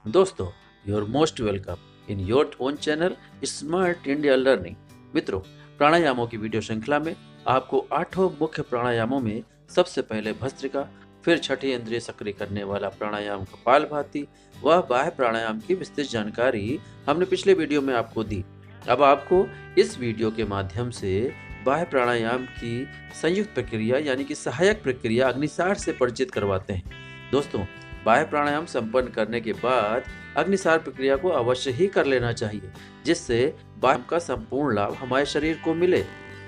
दोस्तों, your most welcome in your own channel smart India learning. मित्रों, प्राणायामों की video श्रृंखला में आपको 8 मुख्य प्राणायामों में सबसे पहले भस्त्रिका, फिर छठी इंद्रिय सक्रिय करने वाला प्राणायाम कपालभाति व बाह्य प्राणायाम की विस्तृत जानकारी हमने पिछले वीडियो में आपको दी। अब आपको इस वीडियो के माध्यम से बाह्य प्राणायाम की संयुक्त प्रक्रिया यानी कि सहायक प्रक्रिया अग्निसार से परिचित करवाते हैं। दोस्तों, बाह्य प्राणायाम संपन्न करने के बाद अग्निसार प्रक्रिया को अवश्य ही कर लेना चाहिए, जिससे बाह्य का संपूर्ण लाभ हमारे शरीर को मिले।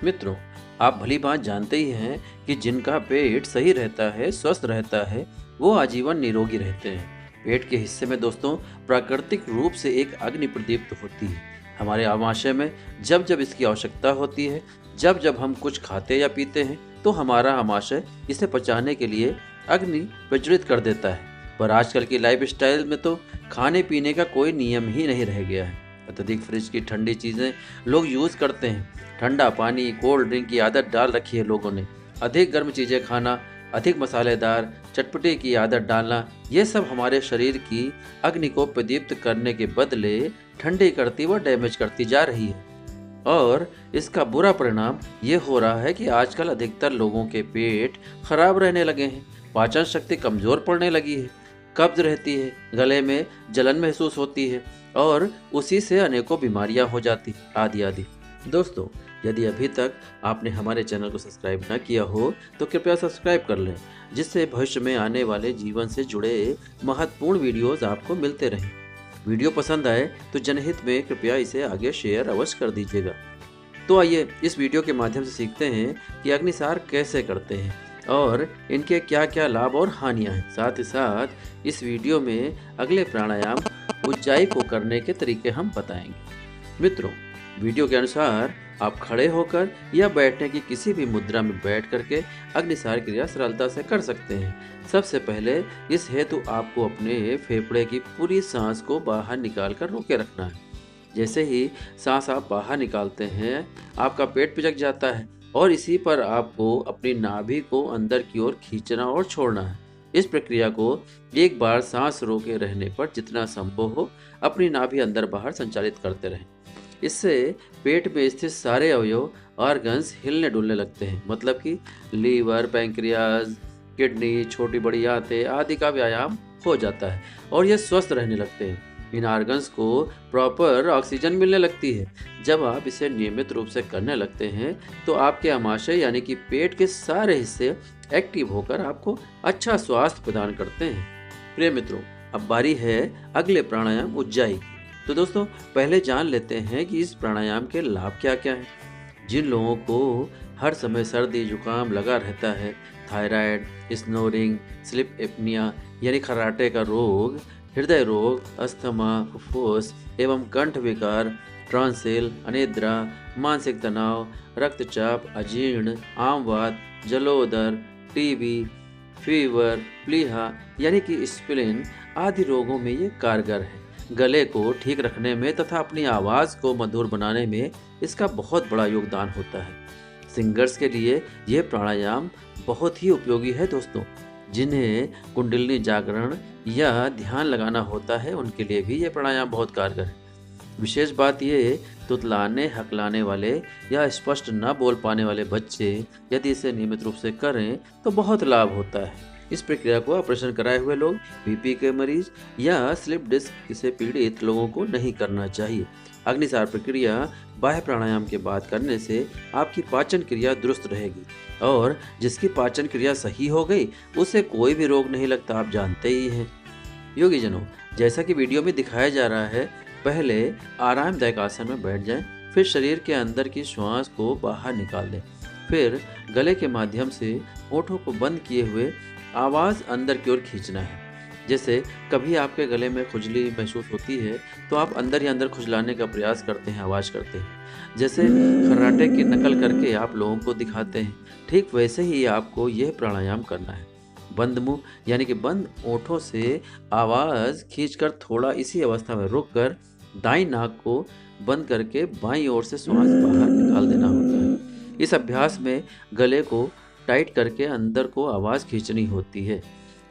मित्रों, आप भली बात जानते ही हैं कि जिनका पेट सही रहता है, स्वस्थ रहता है, वो आजीवन निरोगी रहते हैं। पेट के हिस्से में दोस्तों प्राकृतिक रूप से एक अग्नि प्रदीप्त होती है। हमारे आमाशय में जब जब इसकी आवश्यकता होती है, जब जब हम कुछ खाते या पीते हैं, तो हमारा आमाशय इसे पचाने के लिए अग्नि प्रज्वलित कर देता है। पर आजकल की लाइफस्टाइल में तो खाने पीने का कोई नियम ही नहीं रह गया है। अत्यधिक फ्रिज की ठंडी चीज़ें लोग यूज़ करते हैं। ठंडा पानी, कोल्ड ड्रिंक की आदत डाल रखी है लोगों ने। अधिक गर्म चीज़ें खाना, अधिक मसालेदार, चटपटे की आदत डालना, ये सब हमारे शरीर की अग्नि को प्रदीप्त करने के बदले ठंडी करती व डैमेज करती जा रही है। और इसका बुरा परिणाम ये हो रहा है कि आजकल अधिकतर लोगों के पेट खराब रहने लगे हैं, पाचन शक्ति कमज़ोर पड़ने लगी है, कब्ज रहती है, गले में जलन महसूस होती है और उसी से अनेकों बीमारियां हो जाती आदि आदि। दोस्तों, यदि अभी तक आपने हमारे चैनल को सब्सक्राइब न किया हो तो कृपया सब्सक्राइब कर लें, जिससे भविष्य में आने वाले जीवन से जुड़े महत्वपूर्ण वीडियोस आपको मिलते रहें। वीडियो पसंद आए तो जनहित में कृपया इसे आगे शेयर अवश्य कर दीजिएगा। तो आइए इस वीडियो के माध्यम से सीखते हैं कि अग्निसार कैसे करते हैं और इनके क्या क्या लाभ और हानियां हैं। साथ ही साथ इस वीडियो में अगले प्राणायाम उज्जाई को करने के तरीके हम बताएंगे। मित्रों, वीडियो के अनुसार आप खड़े होकर या बैठने की किसी भी मुद्रा में बैठ करके अग्निसार क्रिया सरलता से कर सकते हैं। सबसे पहले इस हेतु आपको अपने फेफड़े की पूरी सांस को बाहर निकाल कर रोके रखना है। जैसे ही सांस आप बाहर निकालते हैं, आपका पेट पिचक जाता है और इसी पर आपको अपनी नाभि को अंदर की ओर खींचना और छोड़ना है। इस प्रक्रिया को एक बार सांस रोके रहने पर जितना संभव हो अपनी नाभि अंदर बाहर संचालित करते रहें। इससे पेट में स्थित सारे अवयव ऑर्गन्स हिलने डुलने लगते हैं, मतलब कि लीवर, पैंक्रियाज, किडनी, छोटी बड़ी आंतें आदि का व्यायाम हो जाता है और ये स्वस्थ रहने लगते हैं। इन ऑर्गन्स को प्रॉपर ऑक्सीजन मिलने लगती है। जब आप इसे नियमित रूप से करने लगते हैं तो आपके आमाशय यानी कि पेट के सारे हिस्से एक्टिव होकर आपको अच्छा स्वास्थ्य प्रदान करते हैं। प्रिय मित्रों, अब बारी है अगले प्राणायाम उज्जाई की। तो दोस्तों, पहले जान लेते हैं कि इस प्राणायाम के लाभ क्या क्या हैं। जिन लोगों को हर समय सर्दी जुकाम लगा रहता है, थायराइड, स्नोरिंग, स्लीप एपनिया यानी खर्राटे का रोग, हृदय रोग, अस्थमा, फुफ्फुस एवं कंठ विकार, ट्रांसिल, अनिद्रा, मानसिक तनाव, रक्तचाप, अजीर्ण, आमवात, जलोदर, टीबी, फीवर, प्लीहा यानी कि स्प्लीन आदि रोगों में ये कारगर है। गले को ठीक रखने में तथा अपनी आवाज़ को मधुर बनाने में इसका बहुत बड़ा योगदान होता है। सिंगर्स के लिए यह प्राणायाम बहुत ही उपयोगी है दोस्तों। जिन्हें कुंडलिनी जागरण या ध्यान लगाना होता है, उनके लिए भी ये प्राणायाम बहुत कारगर है। विशेष बात ये, तुतलाने, हकलाने वाले या स्पष्ट न बोल पाने वाले बच्चे यदि इसे नियमित रूप से करें तो बहुत लाभ होता है। इस प्रक्रिया को ऑपरेशन कराए हुए लोग, बीपी के मरीज या स्लिप डिस्क से पीड़ित लोगों को नहीं करना चाहिए। अग्निसार प्रक्रिया बाह्य प्राणायाम के बाद करने से आपकी पाचन क्रिया दुरुस्त रहेगी और जिसकी पाचन क्रिया सही हो गई उसे कोई भी रोग नहीं लगता, आप जानते ही हैं। योगी जनों, जैसा कि वीडियो में दिखाया जा रहा है, पहले आरामदायक आसन में बैठ जाएं, फिर शरीर के अंदर की श्वास को बाहर निकाल दें। फिर गले के माध्यम से होठों को बंद किए हुए आवाज़ अंदर की ओर खींचना है। जैसे कभी आपके गले में खुजली महसूस होती है तो आप अंदर ही अंदर खुजलाने का प्रयास करते हैं, आवाज़ करते हैं। जैसे खर्राटे की नकल करके आप लोगों को दिखाते हैं, ठीक वैसे ही आपको यह प्राणायाम करना है। बंद मुंह यानी कि बंद ओंठों से आवाज़ खींचकर थोड़ा इसी अवस्था में रुककर दाईं नाक को बंद करके बाईं ओर से श्वास बाहर निकाल देना होता है। इस अभ्यास में गले को टाइट करके अंदर को आवाज़ खींचनी होती है।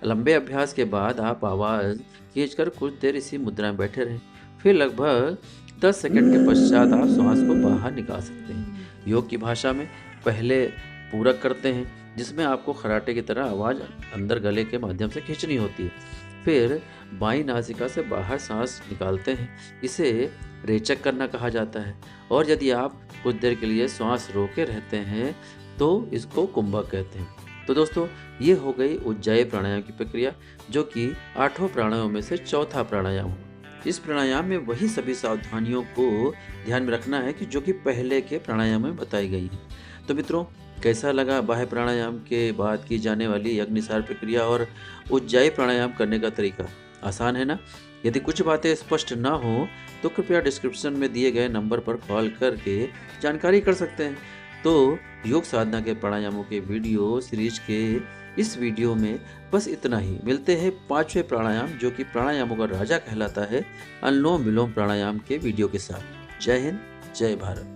लंबे अभ्यास के बाद आप आवाज़ खींचकर कुछ देर इसी मुद्रा में बैठे रहें। फिर लगभग 10 सेकंड के पश्चात आप श्वास को बाहर निकाल सकते हैं। योग की भाषा में पहले पूरक करते हैं, जिसमें आपको खराटे की तरह आवाज़ अंदर गले के माध्यम से खींचनी होती है। फिर बाईं नासिका से बाहर सांस निकालते हैं, इसे रेचक करना कहा जाता है। और यदि आप कुछ देर के लिए श्वास रोके रहते हैं तो इसको कुंभक कहते हैं। तो दोस्तों, ये हो गई उज्जाई प्राणायाम की प्रक्रिया, जो कि 8 प्राणायामों में से चौथा प्राणायाम हो। इस प्राणायाम में वही सभी सावधानियों को ध्यान में रखना है कि जो कि पहले के प्राणायाम में बताई गई है। तो मित्रों, कैसा लगा बाह्य प्राणायाम के बाद की जाने वाली अग्निसार प्रक्रिया और उज्जाई प्राणायाम करने का तरीका? आसान है ना? यदि कुछ बातें स्पष्ट ना हो तो कृपया डिस्क्रिप्शन में दिए गए नंबर पर कॉल करके जानकारी कर सकते हैं। तो योग साधना के प्राणायामों के वीडियो सीरीज के इस वीडियो में बस इतना ही। मिलते हैं 5वें प्राणायाम, जो कि प्राणायामों का राजा कहलाता है, अनुलोम विलोम प्राणायाम के वीडियो के साथ। जय हिंद, जय भारत।